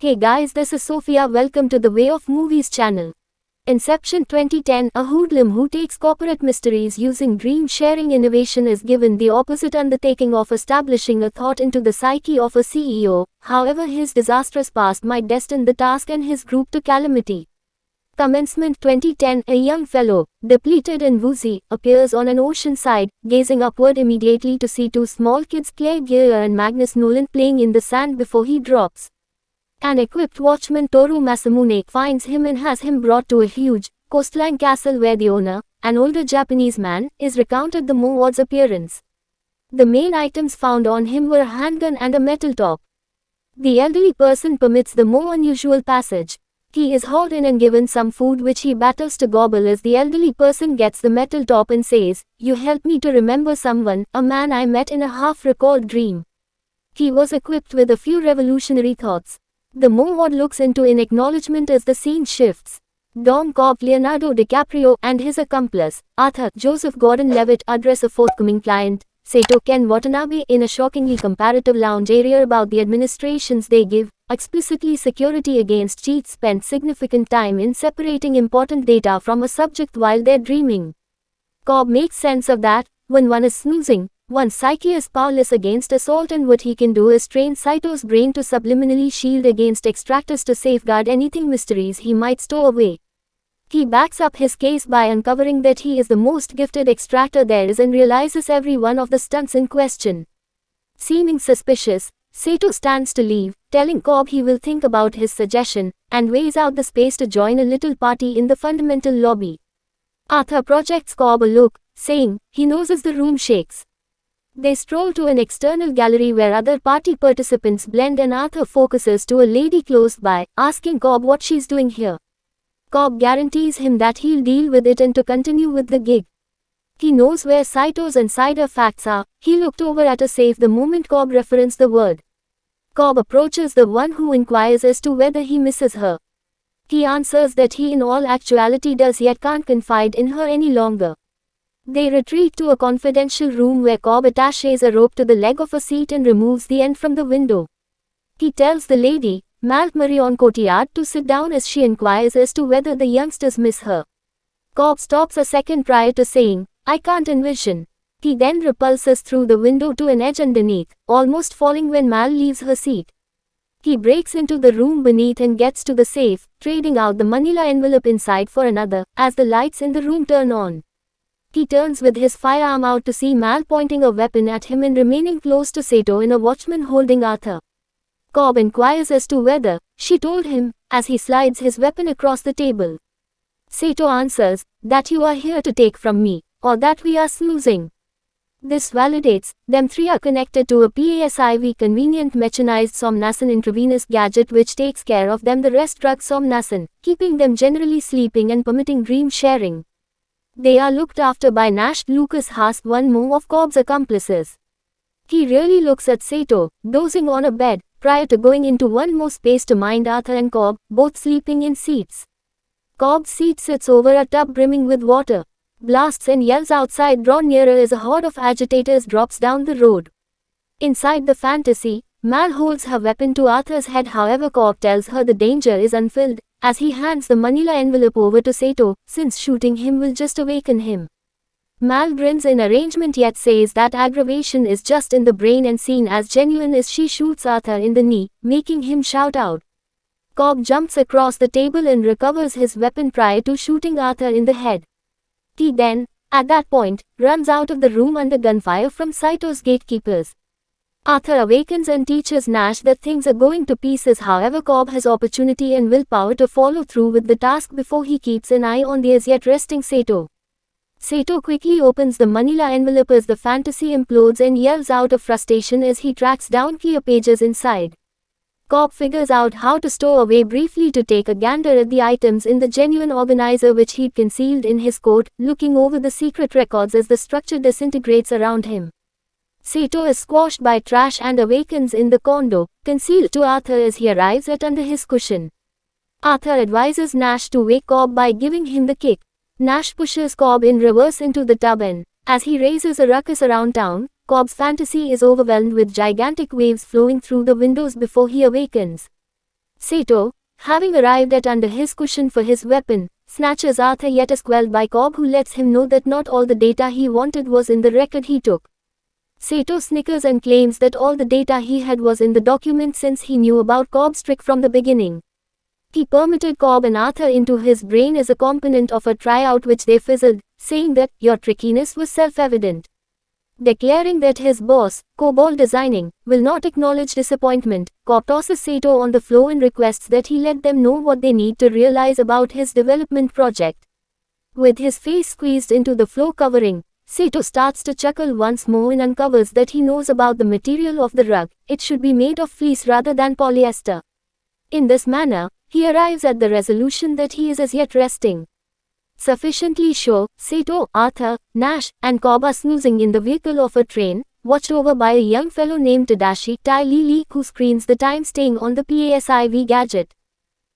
Hey guys, this is Sophia. Welcome to the Way of Movies channel. Inception 2010, a hoodlum who takes corporate mysteries using dream sharing innovation is given the opposite undertaking of establishing a thought into the psyche of a CEO. However, his disastrous past might destine the task and his group to calamity. Commencement 2010, a young fellow, depleted and woozy, appears on an ocean side, gazing upward immediately to see two small kids, Claire Gear and Magnus Nolan, playing in the sand before he drops. An equipped watchman, Toru Masamune, finds him and has him brought to a huge, coastline castle where the owner, an older Japanese man, is recounted the more odd appearance. The main items found on him were a handgun and a metal top. The elderly person permits the more unusual passage. He is hauled in and given some food which he battles to gobble as the elderly person gets the metal top and says, "You help me to remember someone, a man I met in a half-recalled dream." He was equipped with a few revolutionary thoughts. The more odd looks into in acknowledgement as the scene shifts. Dom Cobb, Leonardo DiCaprio, and his accomplice, Arthur Joseph Gordon-Levitt, address a forthcoming client, Sato Ken Watanabe, in a shockingly comparative lounge area about the administrations they give. Explicitly, security against cheats spent significant time in separating important data from a subject while they're dreaming. Cobb makes sense of that. When one is snoozing, one's psyche is powerless against assault, and what he can do is train Saito's brain to subliminally shield against extractors to safeguard anything mysteries he might stow away. He backs up his case by uncovering that he is the most gifted extractor there is and realizes every one of the stunts in question. Seeming suspicious, Sato stands to leave, telling Cobb he will think about his suggestion, and weighs out the space to join a little party in the fundamental lobby. Arthur projects Cobb a look, saying, he knows as the room shakes. They stroll to an external gallery where other party participants blend and Arthur focuses to a lady close by, asking Cobb what she's doing here. Cobb guarantees him that he'll deal with it and to continue with the gig. He knows where Saito's insider facts are. He looked over at a safe the moment Cobb referenced the word. Cobb approaches the one who inquires as to whether he misses her. He answers that he in all actuality does yet can't confide in her any longer. They retreat to a confidential room where Cobb attaches a rope to the leg of a seat and removes the end from the window. He tells the lady, Marion Cotillard, to sit down as she inquires as to whether the youngsters miss her. Cobb stops a second prior to saying, "I can't envision." He then repulses through the window to an edge underneath, almost falling when Mal leaves her seat. He breaks into the room beneath and gets to the safe, trading out the manila envelope inside for another, as the lights in the room turn on. He turns with his firearm out to see Mal pointing a weapon at him and remaining close to Sato in a watchman holding Arthur. Cobb inquires as to whether she told him, as he slides his weapon across the table. Sato answers, that you are here to take from me, or that we are snoozing. This validates, them three are connected to a PASIV convenient mechanized somnacin intravenous gadget which takes care of them, the rest drug somnacin, keeping them generally sleeping and permitting dream sharing. They are looked after by Nash. Lucas Haas, one more of Cobb's accomplices. He really looks at Sato, dozing on a bed, prior to going into one more space to mind Arthur and Cobb, both sleeping in seats. Cobb's seat sits over a tub brimming with water. Blasts and yells outside draw nearer as a horde of agitators drops down the road. Inside the fantasy, Mal holds her weapon to Arthur's head. However, Cobb tells her the danger is unfilled, as he hands the manila envelope over to Sato, since shooting him will just awaken him. Mal grins in arrangement yet says that aggravation is just in the brain and seen as genuine as she shoots Arthur in the knee, making him shout out. Cobb jumps across the table and recovers his weapon prior to shooting Arthur in the head. He then, at that point, runs out of the room under gunfire from Saito's gatekeepers. Arthur awakens and teaches Nash that things are going to pieces. However, Cobb has opportunity and willpower to follow through with the task before he keeps an eye on the as yet resting Sato. Sato quickly opens the manila envelope as the fantasy implodes and yells out of frustration as he tracks down clear pages inside. Cobb figures out how to stow away briefly to take a gander at the items in the genuine organizer which he'd concealed in his coat, looking over the secret records as the structure disintegrates around him. Sato is squashed by trash and awakens in the condo, concealed to Arthur as he arrives at under his cushion. Arthur advises Nash to wake Cobb by giving him the kick. Nash pushes Cobb in reverse into the tub and, as he raises a ruckus around town, Cobb's fantasy is overwhelmed with gigantic waves flowing through the windows before he awakens. Sato, having arrived at under his cushion for his weapon, snatches Arthur yet is quelled by Cobb, who lets him know that not all the data he wanted was in the record he took. Sato snickers and claims that all the data he had was in the document since he knew about Cobb's trick from the beginning. He permitted Cobb and Arthur into his brain as a component of a tryout which they fizzled, saying that your trickiness was self-evident. Declaring that his boss, COBOL Designing, will not acknowledge disappointment, Cobb tosses Sato on the floor and requests that he let them know what they need to realize about his development project. With his face squeezed into the floor covering, Sato starts to chuckle once more and uncovers that he knows about the material of the rug. It should be made of fleece rather than polyester. In this manner, he arrives at the resolution that he is as yet resting. Sufficiently sure, Sato, Arthur, Nash, and Cobb are snoozing in the vehicle of a train, watched over by a young fellow named Tadashi Tailili, who screens the time staying on the PASIV gadget.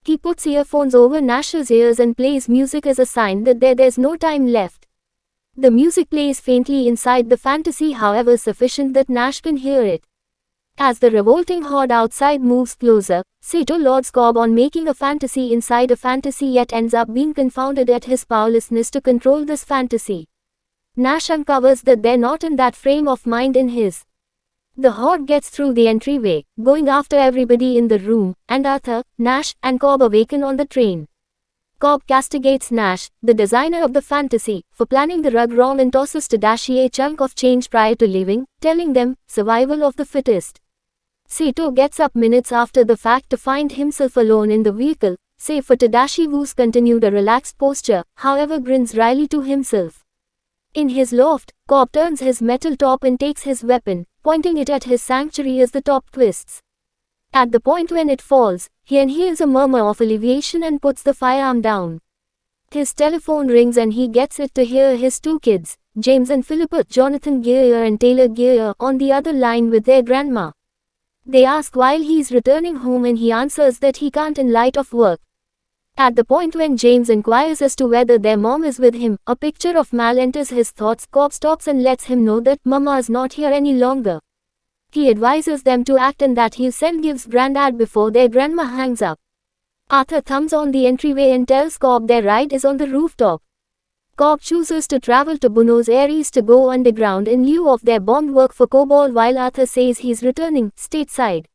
He puts earphones over Nash's ears and plays music as a sign that there's no time left. The music plays faintly inside the fantasy, however sufficient that Nash can hear it. As the revolting horde outside moves closer, Sato lauds Cobb on making a fantasy inside a fantasy, yet ends up being confounded at his powerlessness to control this fantasy. Nash uncovers that they're not in that frame of mind in his. The horde gets through the entryway, going after everybody in the room, and Arthur, Nash, and Cobb awaken on the train. Cobb castigates Nash, the designer of the fantasy, for planning the rug wrong and tosses Tadashi a chunk of change prior to leaving, telling them, survival of the fittest. Sato gets up minutes after the fact to find himself alone in the vehicle, save for Tadashi, who's continued a relaxed posture, however grins wryly to himself. In his loft, Cobb turns his metal top and takes his weapon, pointing it at his sanctuary as the top twists. At the point when it falls, he inhales a murmur of alleviation and puts the firearm down. His telephone rings and he gets it to hear his two kids, James and Philippa, Jonathan Gear and Taylor Gear, on the other line with their grandma. They ask why he's returning home and he answers that he can't in light of work. At the point when James inquires as to whether their mom is with him, a picture of Mal enters his thoughts. Cobb stops and lets him know that Mama's not here any longer. He advises them to act and that he'll send Giv's granddad before their grandma hangs up. Arthur thumbs on the entryway and tells Cobb their ride is on the rooftop. Cobb chooses to travel to Buenos Aires to go underground in lieu of their bond work for COBOL, while Arthur says he's returning stateside.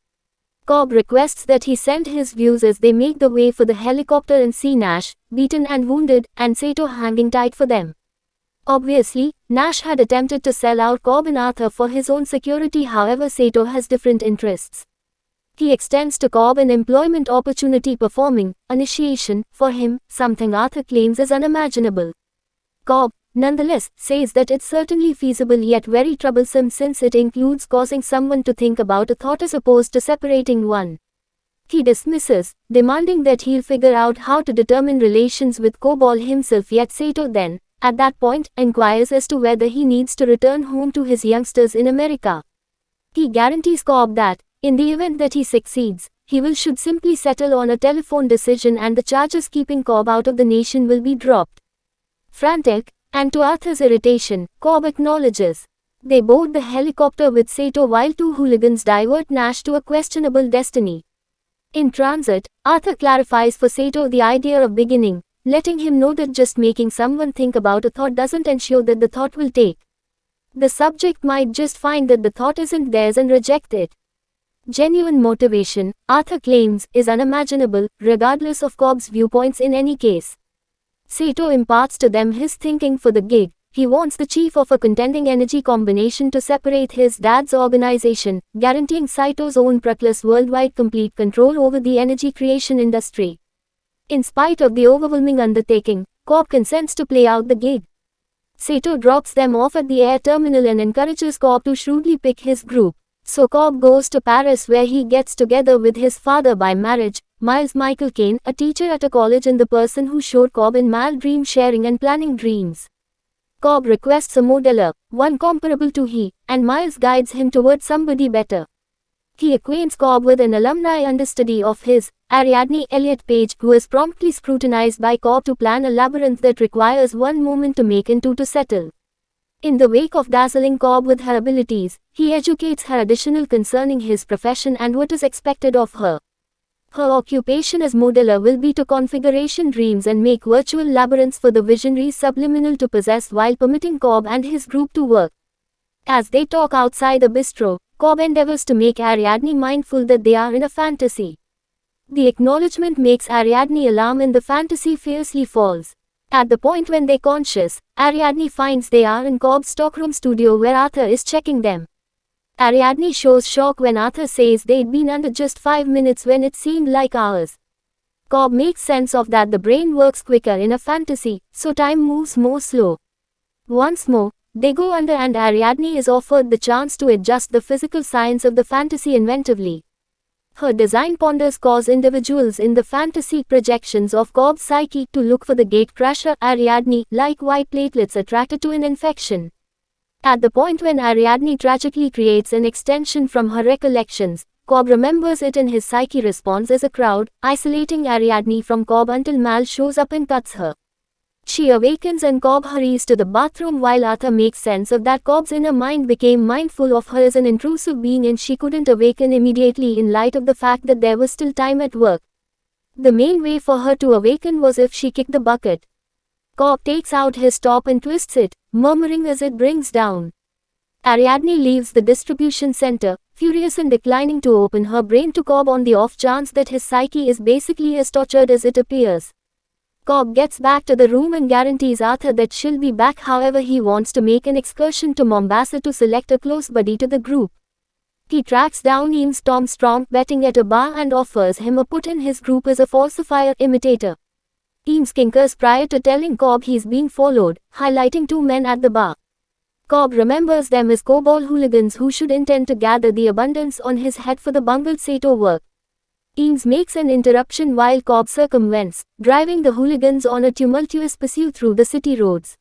Cobb requests that he send his views as they make the way for the helicopter and see Nash, beaten and wounded, and Sato hanging tight for them. Obviously, Nash had attempted to sell out Cobb and Arthur for his own security, however Sato has different interests. He extends to Cobb an employment opportunity performing initiation for him, something Arthur claims is unimaginable. Cobb, nonetheless, says that it's certainly feasible yet very troublesome since it includes causing someone to think about a thought as opposed to separating one. He dismisses, demanding that he'll figure out how to determine relations with COBOL himself, yet Sato then, at that point, inquires as to whether he needs to return home to his youngsters in America. He guarantees Cobb that, in the event that he succeeds, he should simply settle on a telephone decision and the charges keeping Cobb out of the nation will be dropped. Frantic, and to Arthur's irritation, Cobb acknowledges. They board the helicopter with Sato while two hooligans divert Nash to a questionable destiny. In transit, Arthur clarifies for Sato the idea of beginning, letting him know that just making someone think about a thought doesn't ensure that the thought will take. The subject might just find that the thought isn't theirs and reject it. Genuine motivation, Arthur claims, is unimaginable, regardless of Cobb's viewpoints in any case. Sato imparts to them his thinking for the gig. He wants the chief of a contending energy combination to separate his dad's organization, guaranteeing Sato's own reckless worldwide complete control over the energy creation industry. In spite of the overwhelming undertaking, Cobb consents to play out the gig. Sato drops them off at the air terminal and encourages Cobb to shrewdly pick his group. So Cobb goes to Paris, where he gets together with his father by marriage, Miles Michael Caine, a teacher at a college and the person who showed Cobb and Mal dream sharing and planning dreams. Cobb requests a modeler, one comparable to he, and Miles guides him towards somebody better. He acquaints Cobb with an alumni understudy of his, Ariadne Elliott Page, who is promptly scrutinized by Cobb to plan a labyrinth that requires one moment to make and two to settle. In the wake of dazzling Cobb with her abilities, he educates her additional concerning his profession and what is expected of her. Her occupation as modeler will be to configuration dreams and make virtual labyrinths for the visionaries subliminal to possess while permitting Cobb and his group to work. As they talk outside the bistro, Cobb endeavors to make Ariadne mindful that they are in a fantasy. The acknowledgement makes Ariadne alarm and the fantasy fiercely falls. At the point when they're conscious, Ariadne finds they are in Cobb's stockroom studio where Arthur is checking them. Ariadne shows shock when Arthur says they'd been under just 5 minutes when it seemed like hours. Cobb makes sense of that the brain works quicker in a fantasy, so time moves more slow. Once more, they go under and Ariadne is offered the chance to adjust the physical science of the fantasy inventively. Her design ponders cause individuals in the fantasy projections of Cobb's psyche to look for the gatecrasher Ariadne, like white platelets attracted to an infection. At the point when Ariadne tragically creates an extension from her recollections, Cobb remembers it and his psyche responds as a crowd, isolating Ariadne from Cobb until Mal shows up and cuts her. She awakens and Cobb hurries to the bathroom while Arthur makes sense of that Cobb's inner mind became mindful of her as an intrusive being and she couldn't awaken immediately in light of the fact that there was still time at work. The main way for her to awaken was if she kicked the bucket. Cobb takes out his top and twists it, murmuring as it brings down. Ariadne leaves the distribution center, furious and declining to open her brain to Cobb on the off chance that his psyche is basically as tortured as it appears. Cobb gets back to the room and guarantees Arthur that she'll be back, however he wants to make an excursion to Mombasa to select a close buddy to the group. He tracks down Eames Tom Strong betting at a bar and offers him a put in his group as a falsifier imitator. Eames kinkers prior to telling Cobb he's being followed, highlighting 2 men at the bar. Cobb remembers them as cowball hooligans who should intend to gather the abundance on his head for the bungled Sato work. Eames makes an interruption while Cobb circumvents, driving the hooligans on a tumultuous pursuit through the city roads.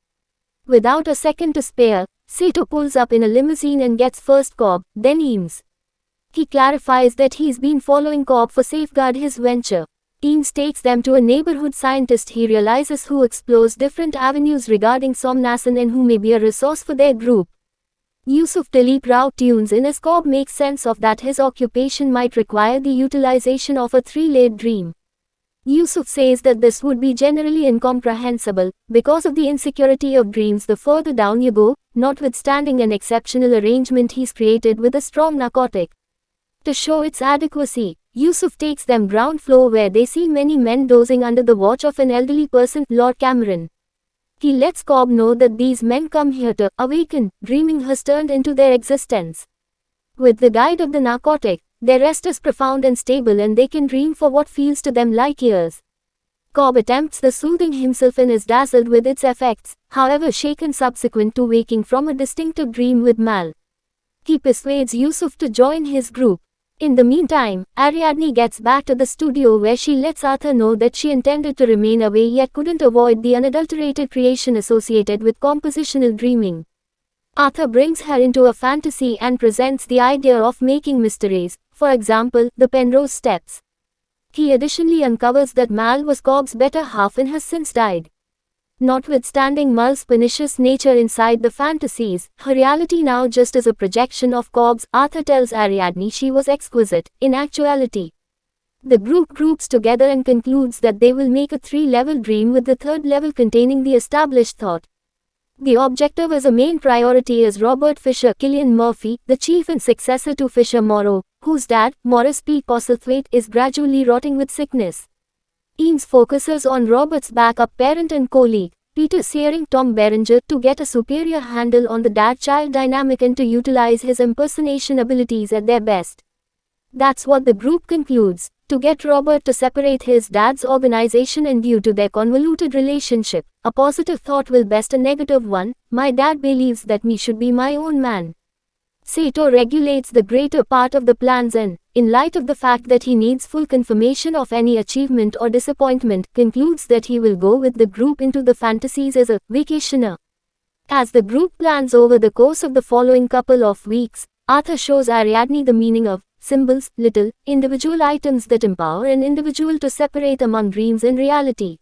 Without a second to spare, Sato pulls up in a limousine and gets first Cobb, then Eames. He clarifies that he's been following Cobb for safeguard his venture. Eames takes them to a neighborhood scientist he realizes who explores different avenues regarding Somnasan and who may be a resource for their group. Yusuf Dilip Rao tunes in as Cobb makes sense of that his occupation might require the utilization of a 3-layered dream. Yusuf says that this would be generally incomprehensible, because of the insecurity of dreams the further down you go, notwithstanding an exceptional arrangement he's created with a strong narcotic. To show its adequacy, Yusuf takes them ground floor where they see many men dozing under the watch of an elderly person, Lord Cameron. He lets Cobb know that these men come here to awaken, dreaming has turned into their existence. With the guide of the narcotic, their rest is profound and stable and they can dream for what feels to them like years. Cobb attempts the soothing himself and is dazzled with its effects, however shaken subsequent to waking from a distinctive dream with Mal. He persuades Yusuf to join his group. In the meantime, Ariadne gets back to the studio where she lets Arthur know that she intended to remain away yet couldn't avoid the unadulterated creation associated with compositional dreaming. Arthur brings her into a fantasy and presents the idea of making mysteries, for example, the Penrose steps. He additionally uncovers that Mal was Cobb's better half and has since died. Notwithstanding Mal's pernicious nature inside the fantasies, her reality now just is a projection of Cobb's. Arthur tells Ariadne she was exquisite, in actuality. The group groups together and concludes that they will make a 3-level dream with the 3rd level containing the established thought. The objective as a main priority is Robert Fisher Cillian Murphy, the chief and successor to Fisher Morrow, whose dad, Morris P. Postlethwaite, is gradually rotting with sickness. Eames focuses on Robert's backup parent and colleague, Peter Searing Tom Berenger, to get a superior handle on the dad-child dynamic and to utilize his impersonation abilities at their best. That's what the group concludes, to get Robert to separate his dad's organization and due to their convoluted relationship, a positive thought will best a negative one. My dad believes that me should be my own man. Sato regulates the greater part of the plans and, in light of the fact that he needs full confirmation of any achievement or disappointment, concludes that he will go with the group into the fantasies as a vacationer. As the group plans over the course of the following couple of weeks, Arthur shows Ariadne the meaning of symbols, little, individual items that empower an individual to separate among dreams and reality.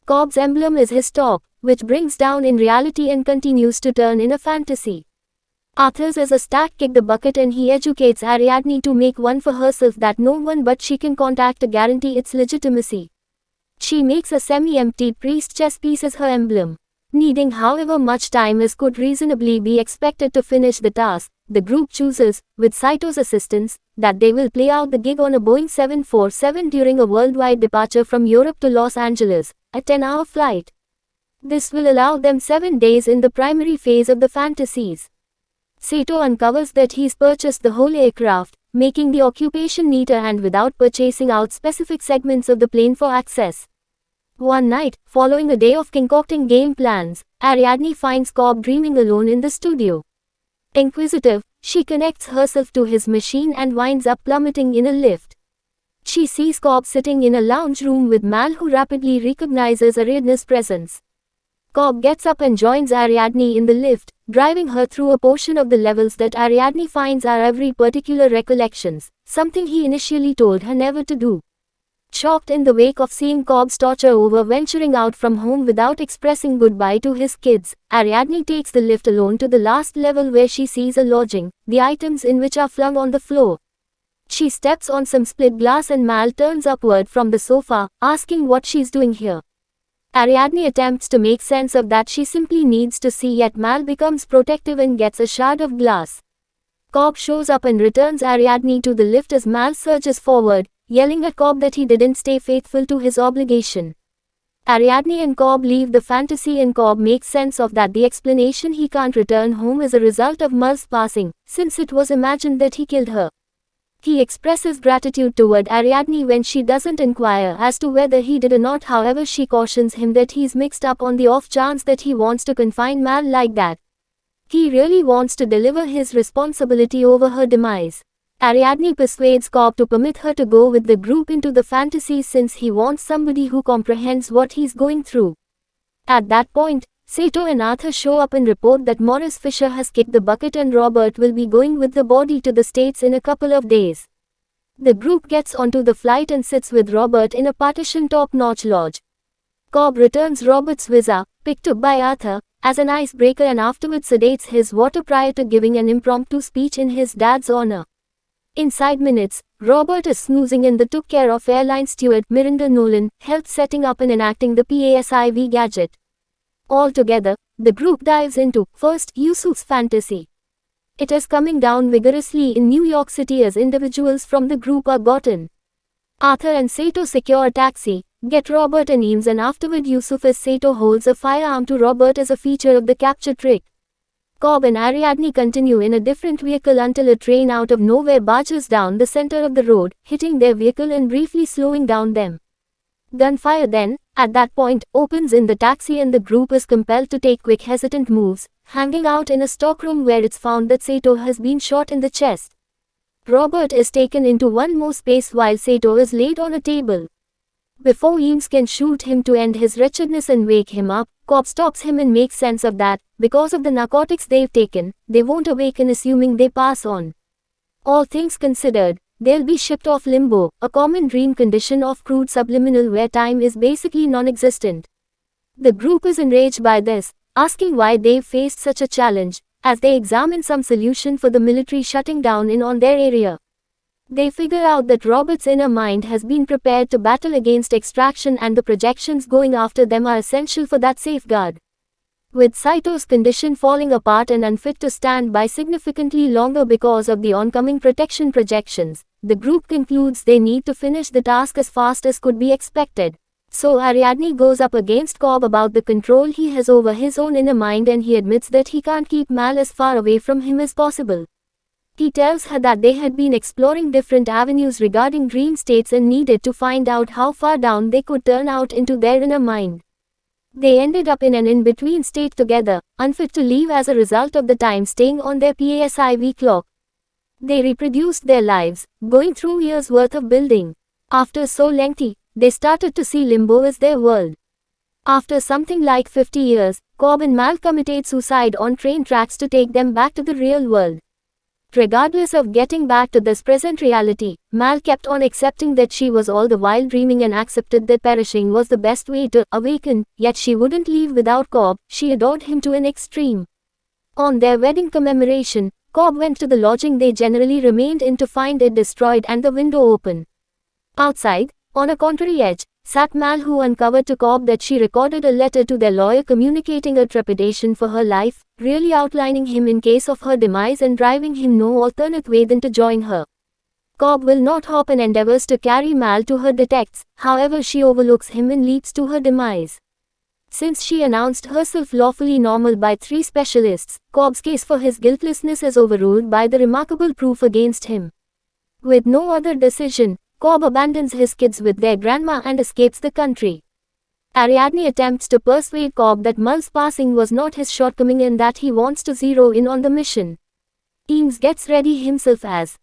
Cobb's emblem is his top, which brings down in reality and continues to turn in a fantasy. Arthur's is a stack kick the bucket and he educates Ariadne to make one for herself that no one but she can contact to guarantee its legitimacy. She makes a semi-emptied priest chess piece as her emblem. Needing however much time as could reasonably be expected to finish the task, the group chooses, with Saito's assistance, that they will play out the gig on a Boeing 747 during a worldwide departure from Europe to Los Angeles, a 10-hour flight. This will allow them 7 days in the primary phase of the fantasies. Saito uncovers that he's purchased the whole aircraft, making the occupation neater and without purchasing out specific segments of the plane for access. One night, following a day of concocting game plans, Ariadne finds Cobb dreaming alone in the studio. Inquisitive, she connects herself to his machine and winds up plummeting in a lift. She sees Cobb sitting in a lounge room with Mal, who rapidly recognizes Ariadne's presence. Cobb gets up and joins Ariadne in the lift, driving her through a portion of the levels that Ariadne finds are every particular recollections, something he initially told her never to do. Shocked in the wake of seeing Cobb's torture over venturing out from home without expressing goodbye to his kids, Ariadne takes the lift alone to the last level where she sees a lodging, the items in which are flung on the floor. She steps on some split glass and Mal turns upward from the sofa, asking what she's doing here. Ariadne attempts to make sense of that she simply needs to see, yet Mal becomes protective and gets a shard of glass. Cobb shows up and returns Ariadne to the lift as Mal surges forward, yelling at Cobb that he didn't stay faithful to his obligation. Ariadne and Cobb leave the fantasy and Cobb makes sense of that the explanation he can't return home is a result of Mal's passing, since it was imagined that he killed her. He expresses gratitude toward Ariadne when she doesn't inquire as to whether he did or not. However, she cautions him that he's mixed up on the off chance that he wants to confine Mal like that. He really wants to deliver his responsibility over her demise. Ariadne persuades Cobb to permit her to go with the group into the fantasy since he wants somebody who comprehends what he's going through. At that point, Saito and Arthur show up and report that Morris Fisher has kicked the bucket and Robert will be going with the body to the States in a couple of days. The group gets onto the flight and sits with Robert in a partition top-notch lodge. Cobb returns Robert's visa, picked up by Arthur, as an icebreaker and afterwards sedates his water prior to giving an impromptu speech in his dad's honor. Inside minutes, Robert is snoozing in the took care of airline steward Miranda Nolan, helped setting up and enacting the PASIV gadget. Altogether, the group dives into, first, Yusuf's fantasy. It is coming down vigorously in New York City as individuals from the group are gotten. Arthur and Saito secure a taxi, get Robert and Eames, and afterward Yusuf as Saito holds a firearm to Robert as a feature of the capture trick. Cobb and Ariadne continue in a different vehicle until a train out of nowhere barges down the center of the road, hitting their vehicle and briefly slowing down them. Gunfire then, at that point, opens in the taxi and the group is compelled to take quick hesitant moves, hanging out in a stockroom where it's found that Saito has been shot in the chest. Robert is taken into one more space while Saito is laid on a table. Before Eames can shoot him to end his wretchedness and wake him up, Cobb stops him and makes sense of that, because of the narcotics they've taken, they won't awaken assuming they pass on. All things considered, they'll be shipped off limbo, a common dream condition of crude subliminal where time is basically non-existent. The group is enraged by this, asking why they've faced such a challenge, as they examine some solution for the military shutting down in on their area. They figure out that Robert's inner mind has been prepared to battle against extraction and the projections going after them are essential for that safeguard. With Saito's condition falling apart and unfit to stand by significantly longer because of the oncoming protection projections, the group concludes they need to finish the task as fast as could be expected. So Ariadne goes up against Cobb about the control he has over his own inner mind and he admits that he can't keep Mal as far away from him as possible. He tells her that they had been exploring different avenues regarding dream states and needed to find out how far down they could turn out into their inner mind. They ended up in an in-between state together, unfit to leave as a result of the time staying on their PASIV clock. They reproduced their lives, going through years worth of building. After so lengthy, they started to see limbo as their world. After something like 50 years, Cobb and Mal committed suicide on train tracks to take them back to the real world. Regardless of getting back to this present reality, Mal kept on accepting that she was all the while dreaming and accepted that perishing was the best way to awaken, yet she wouldn't leave without Cobb, she adored him to an extreme. On their wedding commemoration, Cobb went to the lodging they generally remained in to find it destroyed and the window open. Outside, on a contrary edge, sat Mal, who uncovered to Cobb that she recorded a letter to their lawyer communicating a trepidation for her life, really outlining him in case of her demise and driving him no alternate way than to join her. Cobb will not hop and endeavors to carry Mal to her detects, however she overlooks him and leads to her demise. Since she announced herself lawfully normal by 3 specialists, Cobb's case for his guiltlessness is overruled by the remarkable proof against him. With no other decision, Cobb abandons his kids with their grandma and escapes the country. Ariadne attempts to persuade Cobb that Mal's passing was not his shortcoming and that he wants to zero in on the mission. Eames gets ready himself as